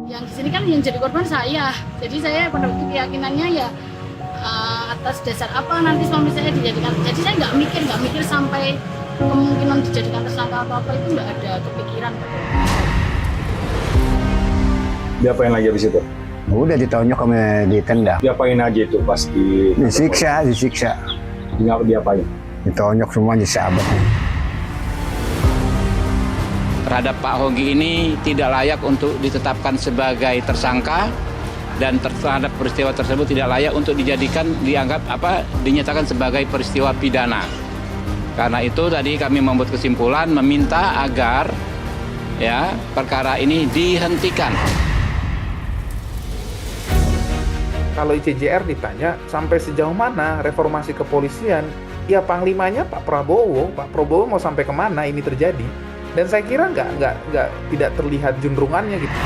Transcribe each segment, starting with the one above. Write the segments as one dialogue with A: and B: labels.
A: Yang di sini kan yang jadi korban saya. Jadi saya pada waktu keyakinannya ya atas dasar apa nanti suami saya dijadikan. Jadi saya nggak mikir sampai kemungkinan dijadikan tersangka apa itu nggak ada kepikiran.
B: Diapain lagi habis itu?
C: Udah ditonjok sama ditendang.
B: Diapain aja itu pas
C: Disiksa.
B: Diapain?
C: Ditonjok semua disabet.
D: Terhadap Pak Honggi ini tidak layak untuk ditetapkan sebagai tersangka dan terhadap peristiwa tersebut tidak layak untuk dinyatakan sebagai peristiwa pidana. Karena itu tadi kami membuat kesimpulan meminta agar perkara ini dihentikan.
E: Kalau ICJR ditanya sampai sejauh mana reformasi kepolisian, ya panglimanya Pak Prabowo mau sampai kemana ini terjadi, dan saya kira tidak terlihat juntrungannya gitu.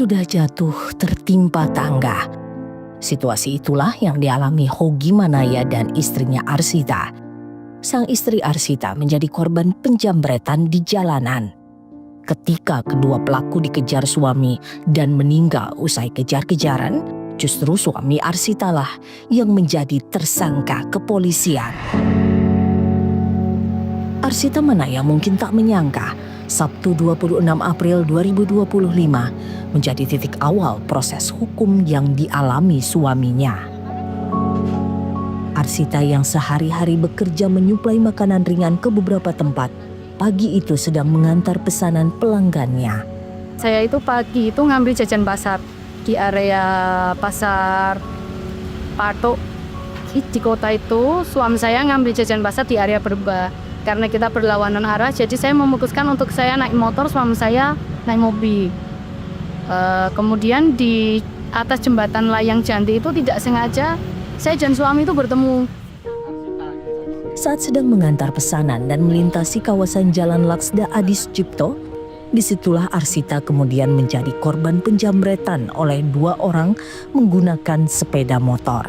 F: Sudah jatuh tertimpa tangga. Situasi itulah yang dialami Hogi Manaya dan istrinya Arsita. Sang istri Arsita menjadi korban penjambretan di jalanan. Ketika kedua pelaku dikejar suami dan meninggal usai kejar-kejaran, justru suami Arsita lah yang menjadi tersangka kepolisian. Arsita Manaya mungkin tak menyangka Sabtu 26 April 2025 menjadi titik awal proses hukum yang dialami suaminya. Arsita yang sehari-hari bekerja menyuplai makanan ringan ke beberapa tempat, pagi itu sedang mengantar pesanan pelanggannya.
A: Saya itu pagi itu ngambil jajan pasar di area pasar Patok. Di kota itu suami saya ngambil jajan pasar di area Berbah. Karena kita berlawanan arah, jadi saya memutuskan untuk saya naik motor, suami saya naik mobil. Kemudian di atas jembatan Layang Janti itu tidak sengaja saya dan suami itu bertemu.
F: Saat sedang mengantar pesanan dan melintasi kawasan Jalan Laksda Adi Sucipto, disitulah Arsita kemudian menjadi korban penjambretan oleh dua orang menggunakan sepeda motor.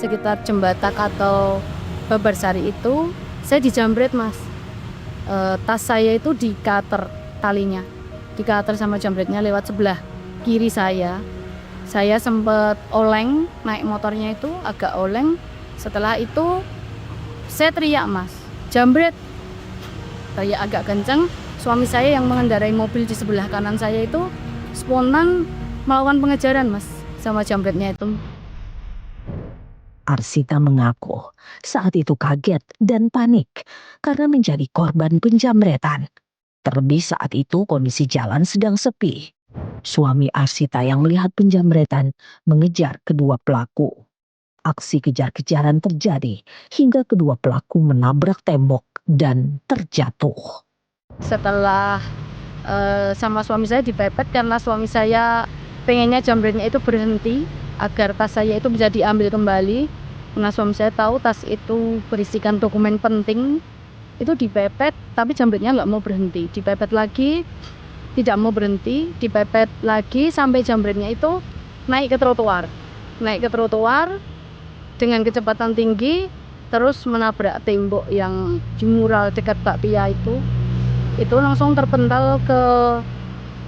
A: Sekitar Jembatak atau Babarsari itu saya dijambret, Mas. Tas saya itu dikater talinya, dikater sama jambretnya lewat sebelah kiri saya. Saya sempat oleng, naik motornya itu agak oleng. Setelah itu saya teriak, Mas, jambret. Teriak agak kencang. Suami saya yang mengendarai mobil di sebelah kanan saya itu spontan melakukan pengejaran, Mas, sama jambretnya itu.
F: Arsita mengaku saat itu kaget dan panik karena menjadi korban penjambretan. Terlebih saat itu kondisi jalan sedang sepi. Suami Arsita yang melihat penjambretan mengejar kedua pelaku. Aksi kejar-kejaran terjadi hingga kedua pelaku menabrak tembok dan terjatuh.
A: Setelah sama suami saya dipepet karena suami saya pengennya jambretnya itu berhenti agar tas saya itu bisa diambil kembali. Karena suami saya tahu tas itu berisikan dokumen penting, itu dipepet tapi jambretnya nggak mau berhenti. Dipepet lagi, tidak mau berhenti, dipepet lagi sampai jambretnya itu naik ke trotoar. Naik ke trotoar dengan kecepatan tinggi, terus menabrak tembok yang di mural dekat bakpia itu langsung terpental ke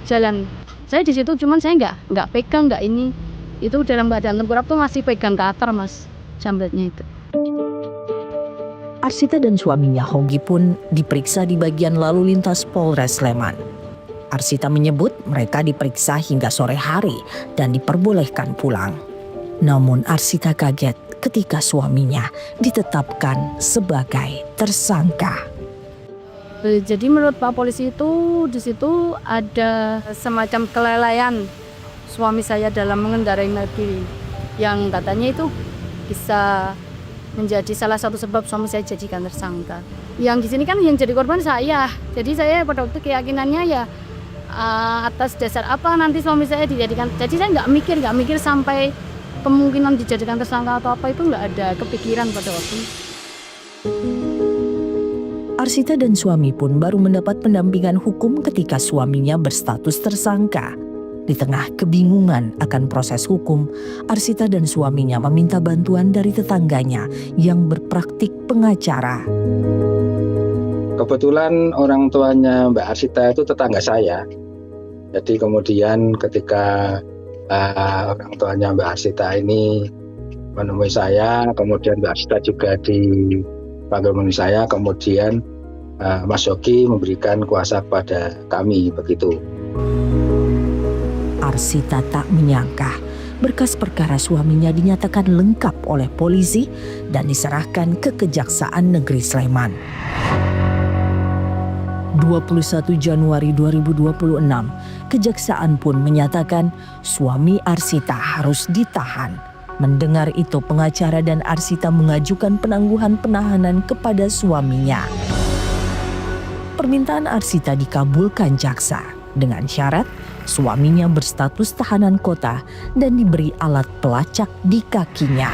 A: jalan. Saya di situ cuman saya nggak pegang, nggak ini. Itu dalam badan tengkurap tuh masih pegang kater, Mas, jambretnya itu.
F: Arsita dan suaminya Honggi pun diperiksa di bagian lalu lintas Polres Sleman. Arsita menyebut mereka diperiksa hingga sore hari dan diperbolehkan pulang. Namun Arsita kaget ketika suaminya ditetapkan sebagai tersangka.
A: Jadi menurut Pak Polisi itu di situ ada semacam kelalaian suami saya dalam mengendarai mobil yang katanya itu bisa menjadi salah satu sebab suami saya jadikan tersangka. Yang di sini kan yang jadi korban saya. Jadi saya pada waktu keyakinannya ya atas dasar apa nanti suami saya dijadikan. Jadi saya nggak mikir sampai kemungkinan dijadikan tersangka atau apa, itu nggak ada kepikiran pada waktu itu.
F: Arsita dan suami pun baru mendapat pendampingan hukum ketika suaminya berstatus tersangka. Di tengah kebingungan akan proses hukum, Arsita dan suaminya meminta bantuan dari tetangganya yang berpraktik pengacara.
G: Kebetulan orang tuanya Mbak Arsita itu tetangga saya. Jadi kemudian ketika orang tuanya Mbak Arsita ini menemui saya, kemudian Mbak Arsita juga dipanggil menemui saya, kemudian Mas Yogi memberikan kuasa kepada kami, begitu.
F: Arsita tak menyangka berkas perkara suaminya dinyatakan lengkap oleh polisi dan diserahkan ke Kejaksaan Negeri Sleman. 21 Januari 2026, Kejaksaan pun menyatakan suami Arsita harus ditahan. Mendengar itu, pengacara dan Arsita mengajukan penangguhan penahanan kepada suaminya. Permintaan Arsita dikabulkan jaksa dengan syarat suaminya berstatus tahanan kota dan diberi alat pelacak di kakinya.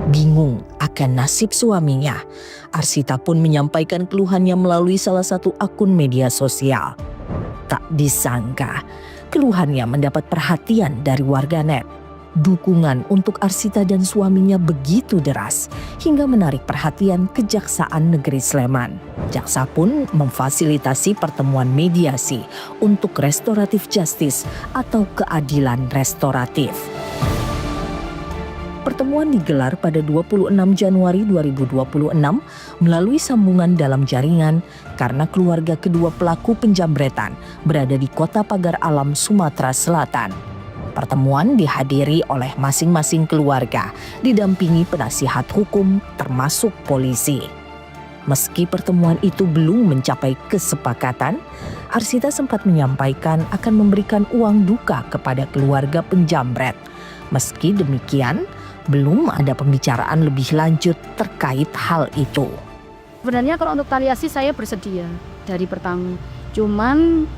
F: Bingung akan nasib suaminya, Arsita pun menyampaikan keluhannya melalui salah satu akun media sosial. Tak disangka, keluhannya mendapat perhatian dari warganet. Dukungan untuk Arsita dan suaminya begitu deras hingga menarik perhatian Kejaksaan Negeri Sleman. Jaksa pun memfasilitasi pertemuan mediasi untuk restoratif justice atau keadilan restoratif. Pertemuan digelar pada 26 Januari 2026 melalui sambungan dalam jaringan karena keluarga kedua pelaku penjambretan berada di Kota Pagar Alam, Sumatera Selatan. Pertemuan dihadiri oleh masing-masing keluarga, didampingi penasihat hukum termasuk polisi. Meski pertemuan itu belum mencapai kesepakatan, Arsita sempat menyampaikan akan memberikan uang duka kepada keluarga penjambret. Meski demikian, belum ada pembicaraan lebih lanjut terkait hal itu.
A: Sebenarnya kalau untuk tali asi saya bersedia dari pertama. Cuman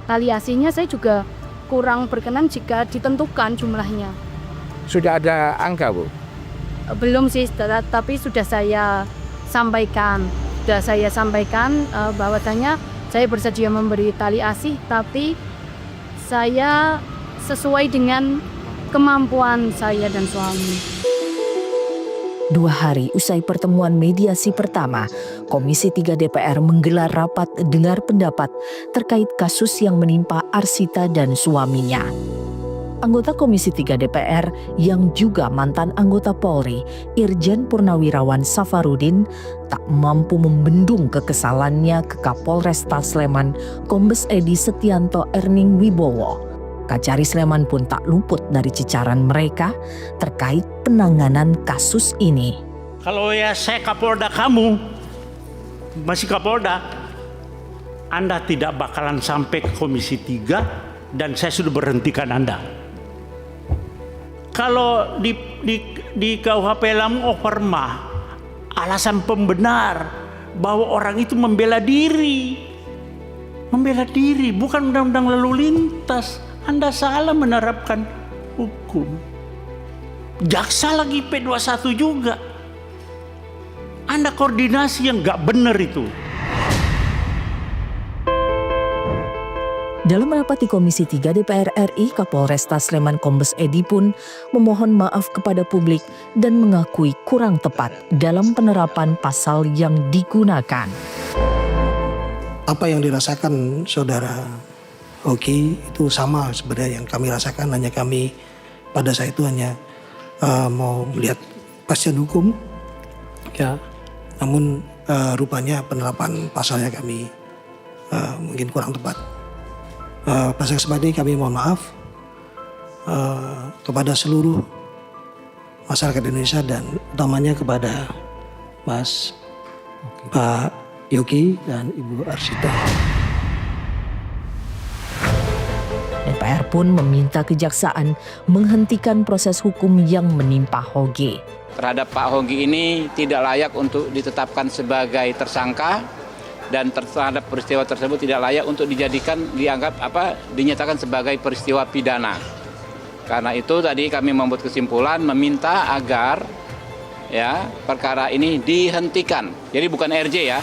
A: tali asinya saya juga kurang berkenan jika ditentukan jumlahnya.
H: Sudah ada angka, Bu?
A: Belum sih, tapi sudah saya sampaikan. Bahwasanya saya bersedia memberi tali asih, tapi saya sesuai dengan kemampuan saya dan suami.
F: 2 hari usai pertemuan mediasi pertama, Komisi 3 DPR menggelar rapat dengar pendapat terkait kasus yang menimpa Arsita dan suaminya. Anggota Komisi 3 DPR yang juga mantan anggota Polri, Irjen Purnawirawan Safarudin, tak mampu membendung kekesalannya ke Kapolresta Sleman, Kombes Edi Setianto Erning Wibowo. Kajari Sleman pun tak luput dari cicaran mereka terkait penanganan kasus ini.
I: Kalau ya saya Kapolda, kamu masih Kapolda, Anda tidak bakalan sampai ke Komisi 3 dan saya sudah berhentikan Anda. Kalau di KUHP Lamu Operma, alasan pembenar bahwa orang itu membela diri bukan undang-undang lalu lintas. Anda salah menerapkan hukum. Jaksa lagi P21 juga. Anda koordinasi yang gak benar itu.
F: Dalam rapat di Komisi 3 DPR RI, Kapolresta Sleman Kombes Edi pun memohon maaf kepada publik dan mengakui kurang tepat dalam penerapan pasal yang digunakan.
J: Apa yang dirasakan saudara Oki itu sama sebenarnya yang kami rasakan, hanya kami pada saat itu hanya mau melihat kepastian hukum, ya. Namun rupanya penerapan pasalnya kami mungkin kurang tepat. Pada kesempatan ini kami mohon maaf kepada seluruh masyarakat Indonesia dan utamanya kepada Pak Yogi dan Ibu Arsita.
F: DPR pun meminta kejaksaan menghentikan proses hukum yang menimpa Hoge.
D: Terhadap Pak Hogi ini tidak layak untuk ditetapkan sebagai tersangka dan terhadap peristiwa tersebut tidak layak untuk dinyatakan sebagai peristiwa pidana. Karena itu tadi kami membuat kesimpulan meminta agar perkara ini dihentikan. Jadi bukan RJ ya.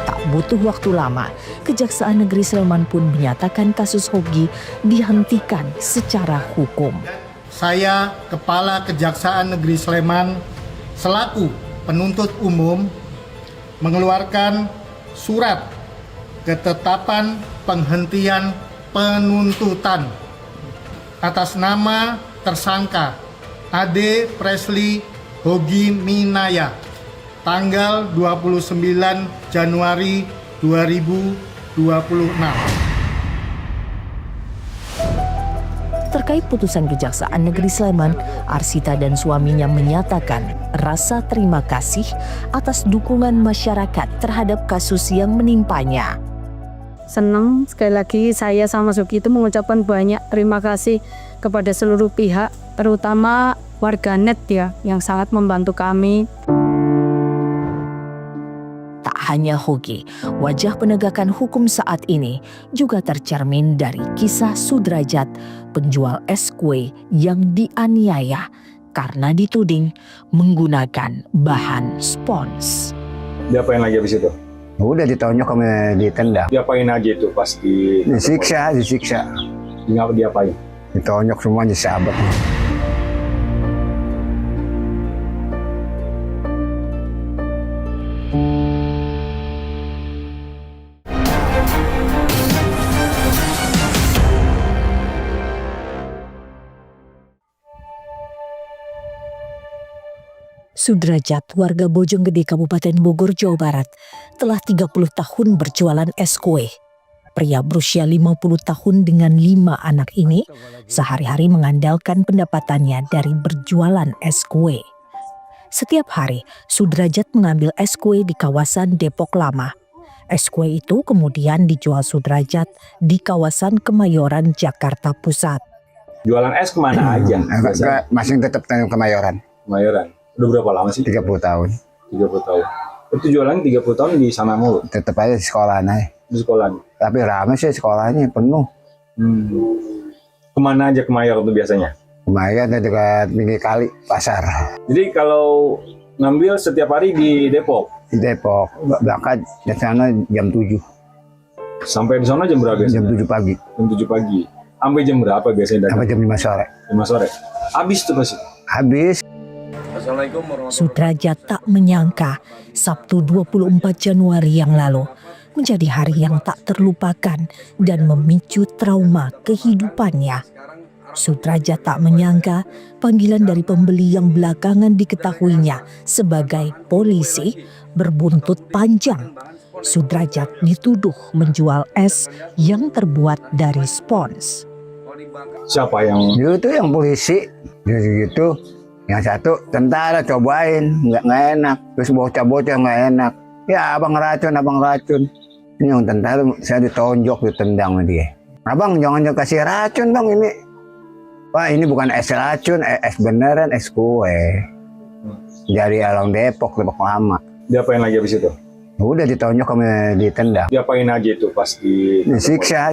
F: Tak butuh waktu lama, Kejaksaan Negeri Sleman pun menyatakan kasus Hogi dihentikan secara hukum.
K: Saya, Kepala Kejaksaan Negeri Sleman, selaku penuntut umum, mengeluarkan surat ketetapan penghentian penuntutan atas nama tersangka Ade Presley Hogi Minaya, tanggal 29 Januari 2026.
F: Terkait putusan Kejaksaan Negeri Sleman, Arsita dan suaminya menyatakan rasa terima kasih atas dukungan masyarakat terhadap kasus yang menimpanya.
A: Senang sekali lagi saya sama Suki itu mengucapkan banyak terima kasih kepada seluruh pihak, terutama warganet yang sangat membantu kami.
F: Tak hanya Hogi, wajah penegakan hukum saat ini juga tercermin dari kisah Sudrajat, penjual es kue yang dianiaya karena dituding menggunakan bahan spons.
B: Diapain lagi habis itu?
C: Udah ditonjok sama ditendang.
B: Diapain aja itu pas
C: Disiksa.
B: Diapain?
C: Ditonjok semua disahabat.
F: Sudrajat, warga Bojonggede, Kabupaten Bogor, Jawa Barat, telah 30 tahun berjualan es kue. Pria berusia 50 tahun dengan 5 anak ini sehari-hari mengandalkan pendapatannya dari berjualan es kue. Setiap hari, Sudrajat mengambil es kue di kawasan Depok Lama. Es kue itu kemudian dijual Sudrajat di kawasan Kemayoran, Jakarta Pusat.
B: Jualan es kemana aja?
C: Masih tetap Kemayoran.
B: Kemayoran. Udah berapa lama sih?
C: 30 tahun.
B: 30 tahun. Itu jualan 30 tahun di sana mulu?
C: Tetap aja di sekolahan aja.
B: Di sekolahan?
C: Tapi ramai sih sekolahnya, penuh.
B: Kemana aja Kemayoran tuh biasanya?
C: Kemayoran dekat pinggir kali, pasar.
B: Jadi kalau ngambil setiap hari di Depok?
C: Di Depok, berangkat di sana jam 7.
B: Sampai di sana jam berapa biasanya?
C: Jam 7 pagi.
B: Jam 7 pagi. Sampai jam berapa biasanya?
C: Sampai jam 5 sore.
B: 5 sore. Habis tuh pasti?
C: Habis.
F: Sudrajat tak menyangka Sabtu 24 Januari yang lalu menjadi hari yang tak terlupakan dan memicu trauma kehidupannya. Sudrajat tak menyangka panggilan dari pembeli yang belakangan diketahuinya sebagai polisi berbuntut panjang. Sudrajat dituduh menjual es yang terbuat dari spons.
B: Siapa yang?
C: Itu yang polisi, gitu. Yang satu tentara cobain, nggak enak. Terus bocah-bocah nggak enak. Ya abang racun. Ini yang tentara saya ditonjok, ditendang sama dia. Abang jangan kasih racun bang ini. Wah ini bukan es racun, es beneran, es kue. Dari Along Depok Lama.
B: Diapain lagi habis itu?
C: Udah ditonjok sama ditendang.
B: Diapain aja itu pas
C: disiksa.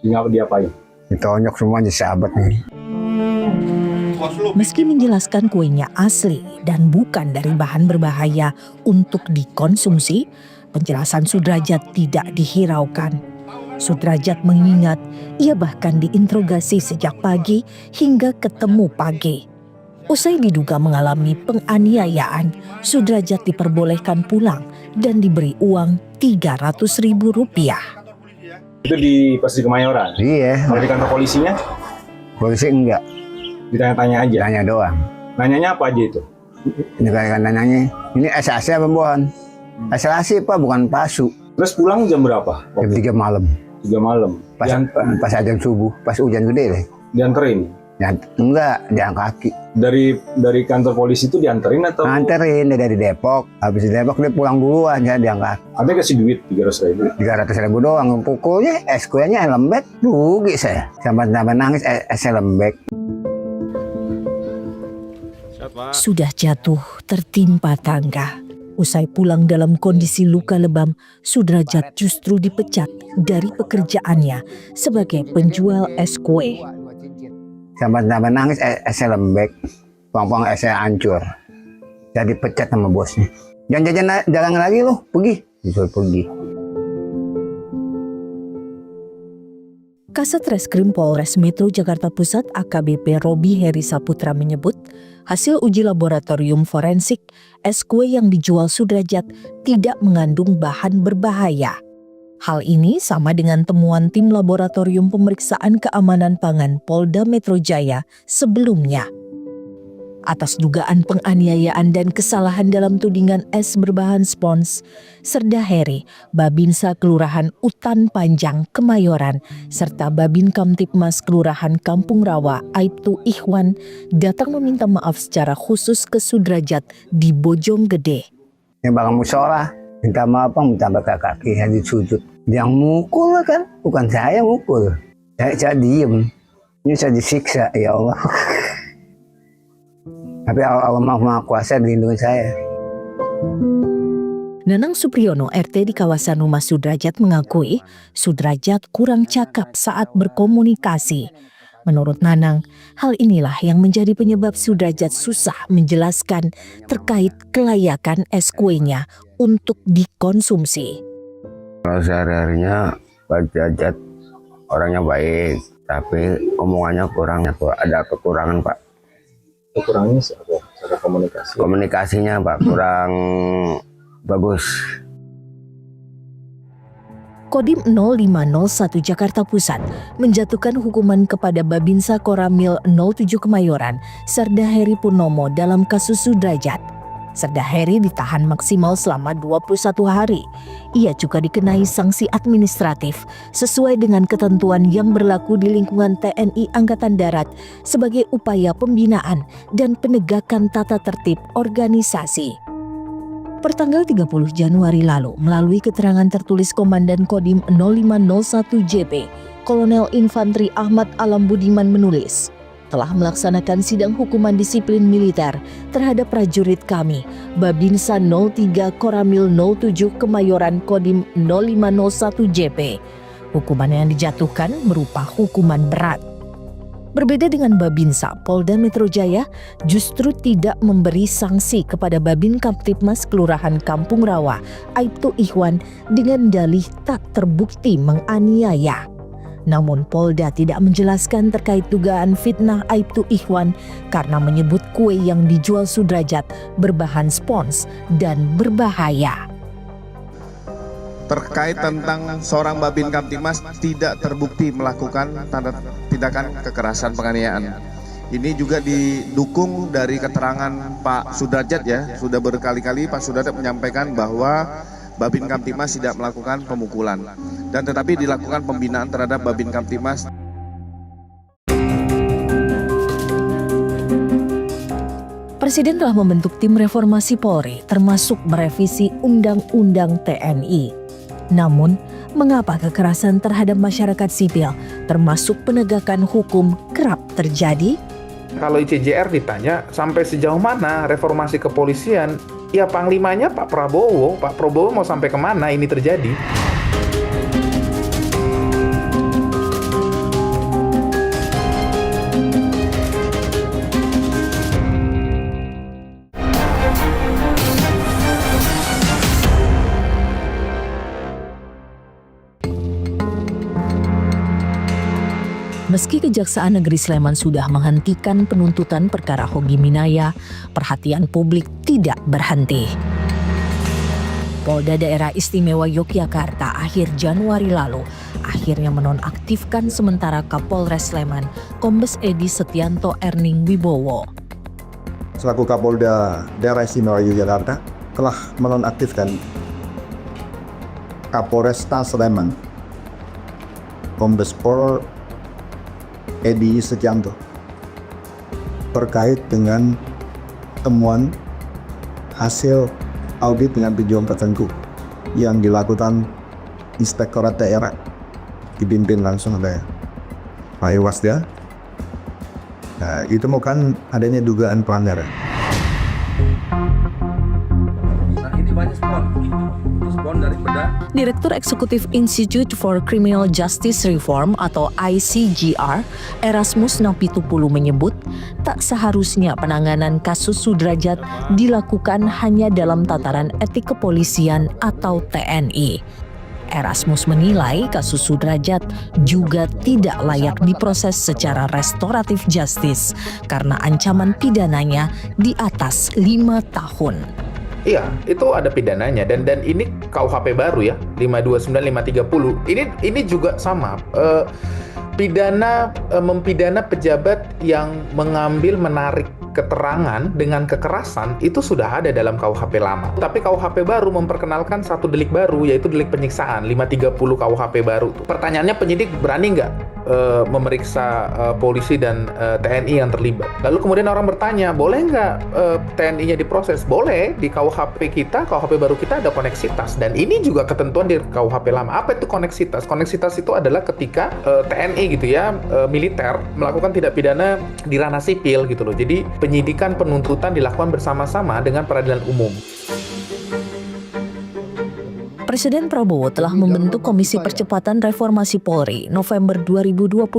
B: Diapain?
C: Ditonjok semua disahabat nih.
F: Meski menjelaskan kuenya asli dan bukan dari bahan berbahaya untuk dikonsumsi, penjelasan Sudrajat tidak dihiraukan. Sudrajat mengingat ia bahkan diinterogasi sejak pagi hingga ketemu pagi. Usai diduga mengalami penganiayaan, Sudrajat diperbolehkan pulang dan diberi uang Rp300.000.
B: Itu pas di Kemayoran?
C: Iya.
B: Kalau di kantor polisinya?
C: Polisi enggak.
B: Ditanya-tanya aja?
C: Tanya doang.
B: Nanyanya apa aja itu?
C: Ini kayak nanyanya, ini SAC apa bukan? SAC Pak, bukan palsu.
B: Terus pulang jam berapa?
C: Jam 3 malam.
B: 3 malam?
C: Pas azan subuh, pas hujan gede deh.
B: Dianterin?
C: Enggak, jalan kaki.
B: Dari kantor polisi itu dianterin atau?
C: Nganterin dari Depok. Habis di Depok dia pulang duluan, jadi jalan kaki.
B: Ada kasih duit 300.000?
C: 300.000 doang. Pukulnya, es kuenya lembek. Rugi saya. Sampai nangis, esnya lembek.
F: Sudah jatuh tertimpa tangga. Usai pulang dalam kondisi luka lebam, Sudrajat justru dipecat dari pekerjaannya sebagai penjual es kue.
C: Sampai nangis, esnya lembek. Puang-puang esnya hancur. Jadi pecat sama bosnya. Jangan jalan lagi loh, pergi. Disuruh pergi.
F: Kasat Reskrim Polres Metro Jakarta Pusat AKBP Robi Heri Saputra menyebut, hasil uji laboratorium forensik, es kue yang dijual Sudrajat tidak mengandung bahan berbahaya. Hal ini sama dengan temuan tim laboratorium pemeriksaan keamanan pangan Polda Metro Jaya sebelumnya. Atas dugaan penganiayaan dan kesalahan dalam tudingan es berbahan spons, Serda Heri, Babinsa Kelurahan Utan Panjang, Kemayoran, serta Babin Kamtipmas Kelurahan Kampung Rawa, Aibtu Ikhwan, datang meminta maaf secara khusus ke Sudrajat di Bojonggede.
C: Yang bangun musola, minta maaf, minta bakar kaki, jadi sujud. Yang mukul kan, bukan saya mukul. Saya diem, ini saya disiksa, ya Allah. Tapi Allah Maha Kuasa melindungi saya.
F: Nanang Supriyono, RT di kawasan rumah Sudrajat mengakui Sudrajat kurang cakap saat berkomunikasi. Menurut Nanang, hal inilah yang menjadi penyebab Sudrajat susah menjelaskan terkait kelayakan es kuenya untuk dikonsumsi.
C: Kalau sehari-harinya Pak Sudrajat orangnya baik, tapi omongannya kurang, ada kekurangan Pak.
B: Kekurangannya apa? Cara komunikasi?
C: Komunikasinya Pak kurang bagus.
F: Kodim 0501 Jakarta Pusat menjatuhkan hukuman kepada Babinsa Koramil 07 Kemayoran, Serda Heri Purnomo dalam kasus Sudrajat. Serda Heri ditahan maksimal selama 21 hari. Ia juga dikenai sanksi administratif sesuai dengan ketentuan yang berlaku di lingkungan TNI Angkatan Darat sebagai upaya pembinaan dan penegakan tata tertib organisasi. Pertanggal 30 Januari lalu, melalui keterangan tertulis Komandan Kodim 0501 JP, Kolonel Infantri Ahmad Alam Budiman menulis, telah melaksanakan sidang hukuman disiplin militer terhadap prajurit kami, Babinsa 03 Koramil 07 Kemayoran Kodim 0501 JP. Hukuman yang dijatuhkan berupa hukuman berat. Berbeda dengan Babinsa, Polda Metro Jaya justru tidak memberi sanksi kepada Babin Kamtipmas Kelurahan Kampung Rawa, Aibtu Ikhwan dengan dalih tak terbukti menganiaya. Namun Polda tidak menjelaskan terkait dugaan fitnah Aibtu Ikhwan karena menyebut kue yang dijual Sudrajat berbahan spons dan berbahaya.
L: Terkait tentang seorang Babin Kamtipmas tidak terbukti melakukan tindakan kekerasan penganiayaan. Ini juga didukung dari keterangan Pak Sudrajat ya. Sudah berkali-kali Pak Sudrajat menyampaikan bahwa Babin Kamtipmas tidak melakukan pemukulan, dan tetapi dilakukan pembinaan terhadap Babin Kamtipmas.
F: Presiden telah membentuk tim reformasi Polri termasuk merevisi Undang-Undang TNI. Namun, mengapa kekerasan terhadap masyarakat sipil termasuk penegakan hukum kerap terjadi?
E: Kalau ICJR ditanya sampai sejauh mana reformasi kepolisian, ya panglimanya Pak Prabowo mau sampai kemana ini terjadi?
F: Meski Kejaksaan Negeri Sleman sudah menghentikan penuntutan perkara Hogi Minaya, perhatian publik tidak berhenti. Polda Daerah Istimewa Yogyakarta akhir Januari lalu akhirnya menonaktifkan sementara Kapolres Sleman, Kombes Edi Setianto Erning Wibowo.
M: Selaku Kapolda Daerah Istimewa Yogyakarta telah menonaktifkan Kapolresta Sleman, Kombes Pol Edi Setianto terkait dengan temuan hasil audit dengan tujuan tertentu yang dilakukan Inspektorat Daerah dipimpin langsung oleh Pak Iwasda. Nah, itu bukan adanya dugaan pelanggaran.
F: Direktur Eksekutif Institute for Criminal Justice Reform atau ICGR, Erasmus Napitupulu menyebut, tak seharusnya penanganan kasus Sudrajat dilakukan hanya dalam tataran etik kepolisian atau TNI. Erasmus menilai kasus Sudrajat juga tidak layak diproses secara restoratif justice karena ancaman pidananya di atas 5 tahun.
E: Iya, itu ada pidananya dan ini KUHP baru ya, 529 530. Ini juga sama. Mempidana pejabat yang mengambil menarik keterangan dengan kekerasan itu sudah ada dalam KUHP lama. Tapi KUHP baru memperkenalkan satu delik baru, yaitu delik penyiksaan, 530 KUHP baru. Pertanyaannya, penyidik berani nggak memeriksa polisi dan TNI yang terlibat? Lalu kemudian orang bertanya, boleh nggak TNI-nya diproses? Boleh, di KUHP kita, KUHP baru kita ada koneksitas. Dan ini juga ketentuan di KUHP lama. Apa itu koneksitas? Koneksitas itu adalah ketika TNI gitu ya, militer melakukan tindak pidana di ranah sipil gitu loh. Jadi penyidikan penuntutan dilakukan bersama-sama dengan peradilan umum.
F: Presiden Prabowo telah membentuk Komisi Percepatan Reformasi Polri November 2025.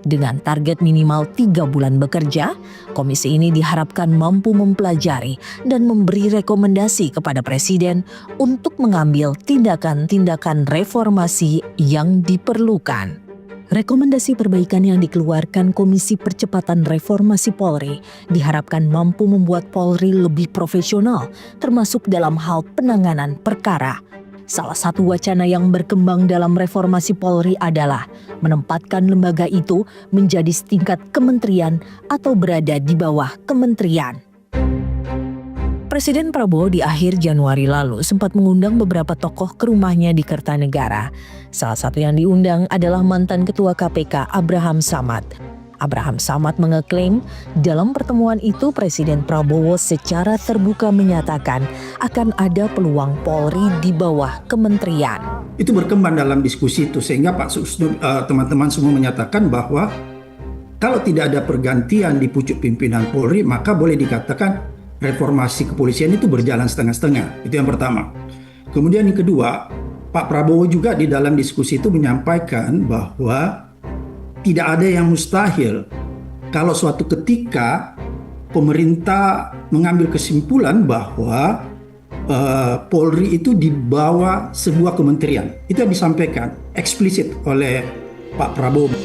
F: Dengan target minimal 3 bulan bekerja, komisi ini diharapkan mampu mempelajari dan memberi rekomendasi kepada Presiden untuk mengambil tindakan-tindakan reformasi yang diperlukan. Rekomendasi perbaikan yang dikeluarkan Komisi Percepatan Reformasi Polri diharapkan mampu membuat Polri lebih profesional, termasuk dalam hal penanganan perkara. Salah satu wacana yang berkembang dalam reformasi Polri adalah menempatkan lembaga itu menjadi setingkat kementerian atau berada di bawah kementerian. Presiden Prabowo di akhir Januari lalu sempat mengundang beberapa tokoh ke rumahnya di Kertanegara. Salah satu yang diundang adalah mantan Ketua KPK Abraham Samad. Abraham Samad mengeklaim dalam pertemuan itu Presiden Prabowo secara terbuka menyatakan akan ada peluang Polri di bawah kementerian.
N: Itu berkembang dalam diskusi itu sehingga Pak Susno, teman-teman semua menyatakan bahwa kalau tidak ada pergantian di pucuk pimpinan Polri maka boleh dikatakan reformasi kepolisian itu berjalan setengah-setengah. Itu yang pertama. Kemudian yang kedua, Pak Prabowo juga di dalam diskusi itu menyampaikan bahwa tidak ada yang mustahil kalau suatu ketika pemerintah mengambil kesimpulan bahwa Polri itu di bawah sebuah kementerian. Itu yang disampaikan eksplisit oleh Pak Prabowo.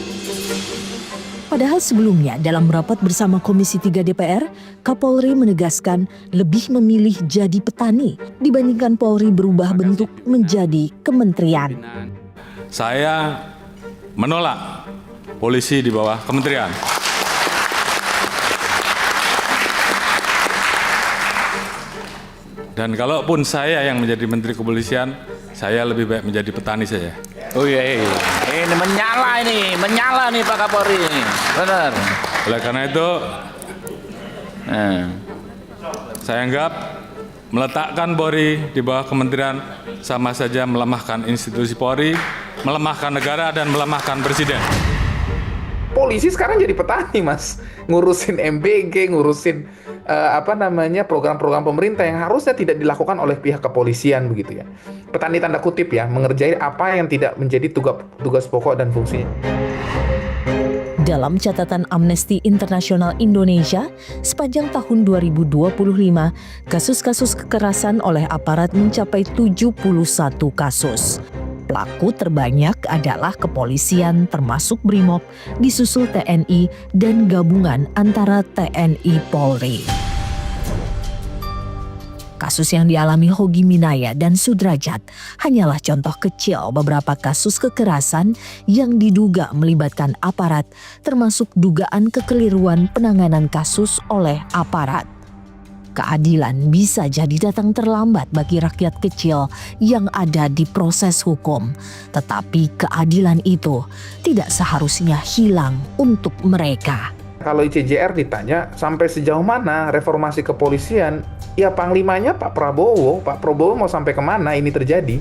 F: Padahal sebelumnya dalam rapat bersama Komisi 3 DPR, Kapolri menegaskan lebih memilih jadi petani dibandingkan Polri berubah bentuk menjadi kementerian.
O: Saya menolak polisi di bawah kementerian. Dan kalaupun saya yang menjadi Menteri Kepolisian, saya lebih baik menjadi petani saja.
D: Oh iya, ini menyala nih Pak Kapolri ini, benar.
O: Oleh karena itu, saya anggap meletakkan Polri di bawah kementerian sama saja melemahkan institusi Polri, melemahkan negara dan melemahkan presiden.
E: Polisi sekarang jadi petani, Mas, ngurusin MBG, ngurusin program-program pemerintah yang harusnya tidak dilakukan oleh pihak kepolisian begitu ya. Petani tanda kutip ya, mengerjai apa yang tidak menjadi tugas pokok dan fungsinya.
F: Dalam catatan Amnesty International Indonesia, sepanjang tahun 2025, kasus-kasus kekerasan oleh aparat mencapai 71 kasus. Pelaku terbanyak adalah kepolisian termasuk BRIMOB, disusul TNI dan gabungan antara TNI Polri. Kasus yang dialami Hogi Minaya dan Sudrajat hanyalah contoh kecil beberapa kasus kekerasan yang diduga melibatkan aparat, termasuk dugaan kekeliruan penanganan kasus oleh aparat. Keadilan bisa jadi datang terlambat bagi rakyat kecil yang ada di proses hukum, tetapi keadilan itu tidak seharusnya hilang untuk mereka.
E: Kalau ICJR ditanya sampai sejauh mana reformasi kepolisian, ya panglimanya Pak Prabowo mau sampai kemana ini terjadi.